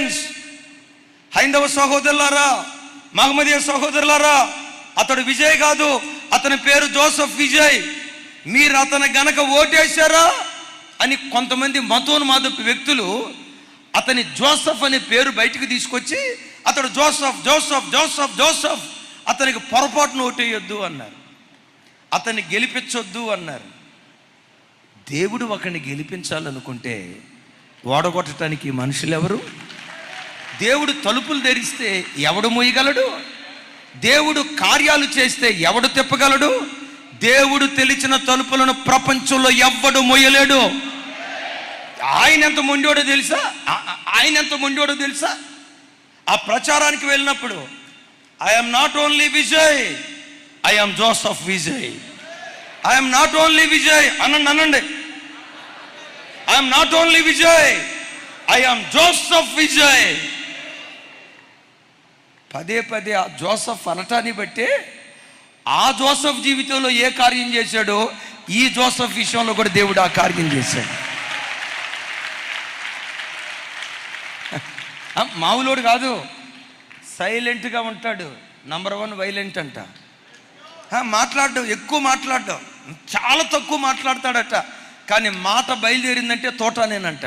Christians, హైందవ సహోదరులారా, మహమ్మదీయ సహోదరులారా, అతడు విజయ్ కాదు, అతని పేరు జోసెఫ్ విజయ్. మీరు అతను గనక ఓటేశారా అని కొంతమంది మతోన్మాదపు వ్యక్తులు అతని జోసెఫ్ అనే పేరు బయటకు తీసుకొచ్చి అతడు జోసెఫ్ జోసెఫ్ జోసెఫ్ జోసెఫ్, అతనికి పొరపాటును ఓటేయొద్దు అన్నారు, అతన్ని గెలిపించొద్దు అన్నారు. దేవుడు ఒకరిని గెలిపించాలనుకుంటే ఓడగొట్టడానికి మనుషులు ఎవరు? దేవుడు తలుపులు తెరిస్తే ఎవడు మూయగలడు? దేవుడు కార్యాలు చేస్తే ఎవడు తిప్పగలడు? దేవుడు తెలిచిన తలుపులను ప్రపంచంలో ఎవ్వడు మూయలేడు. ఆయన ఎంత మొండోడో తెలుసా? ఆ ప్రచారానికి వెళ్ళినప్పుడు I'm not only Vijay, I'm Joseph Vijay. I'm not only Vijay అనండి. I'm not only Vijay, I'm Joseph Vijay. పదే పదే ఆ జోసెఫ్ అనటాన్ని బట్టి ఆ జోసెఫ్ జీవితంలో ఏ కార్యం చేశాడో ఈ జోసెఫ్ విషయంలో కూడా దేవుడు ఆ కార్యం చేశాడు. మామూలుడు కాదు, సైలెంట్గా ఉంటాడు. నంబర్ 1 వైలెంట్ అంట. ఎక్కువ మాట్లాడడం, చాలా తక్కువ మాట్లాడతాడట. కానీ మాట బయలుదేరిందంటే తోటనేనంట.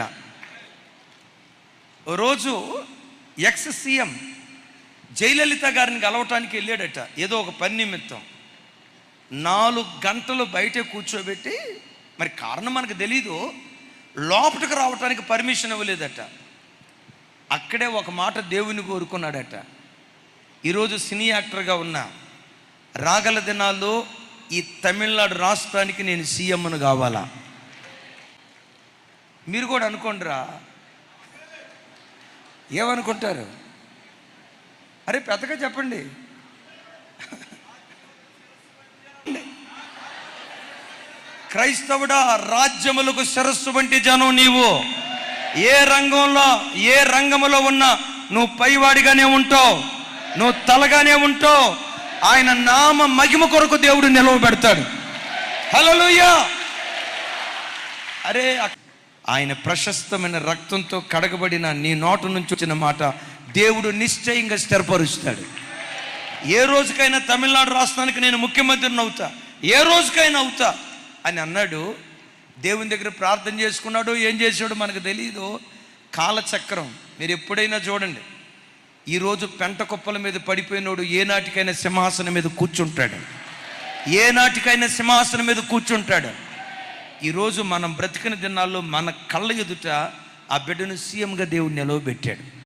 రోజు ఎక్స్ సీఎం జయలలిత గారిని కలవటానికి వెళ్ళాడట, ఏదో ఒక పని నిమిత్తం. 4 గంటలు బయటే కూర్చోబెట్టి, మరి కారణం మనకు తెలీదు, లోపలికి రావటానికి పర్మిషన్ ఇవ్వలేదట. అక్కడే ఒక మాట దేవుని కోరుకున్నాడట, ఈరోజు సినీ యాక్టర్గా ఉన్న రాగల దినాల్లో ఈ తమిళనాడు రాష్ట్రానికి నేను సీఎంను కావాలా. మీరు కూడా అనుకోండిరా, ఏమనుకుంటారు? అరే పెద్దగా చెప్పండి. క్రైస్తవుడా, రాజ్యములకు శిరస్సు వంటి జనం నీవు. ఏ రంగంలో ఉన్నా నువ్వు పైవాడిగానే ఉంటావు, నువ్వు తలగానే ఉంటావు. ఆయన నామ మహిమ కొరకు దేవుడు నిలవబెడతాడు. హల్లెలూయా. అరే, ఆయన ప్రశస్తమైన రక్తంతో కడగబడిన నీ నోటు నుంచి వచ్చిన మాట దేవుడు నిశ్చయంగా స్థిరపరుస్తాడు. ఏ రోజుకైనా తమిళనాడు రాష్ట్రానికి నేను ముఖ్యమంత్రిని అవుతా, ఏ రోజుకైనా అవుతా అని అన్నాడు. దేవుని దగ్గర ప్రార్థన చేసుకున్నాడు. ఏం చేశాడు మనకు తెలియదు. కాలచక్రం మీరు ఎప్పుడైనా చూడండి, ఈరోజు పెంట కుప్పల మీద పడిపోయినోడు ఏనాటికైనా సింహాసనం మీద కూర్చుంటాడు. ఈరోజు మనం బ్రతికిన దినాల్లో మన కళ్ళ ఎదుట ఆ బిడ్డను సీఎంగా దేవుడు నిలవబెట్టాడు.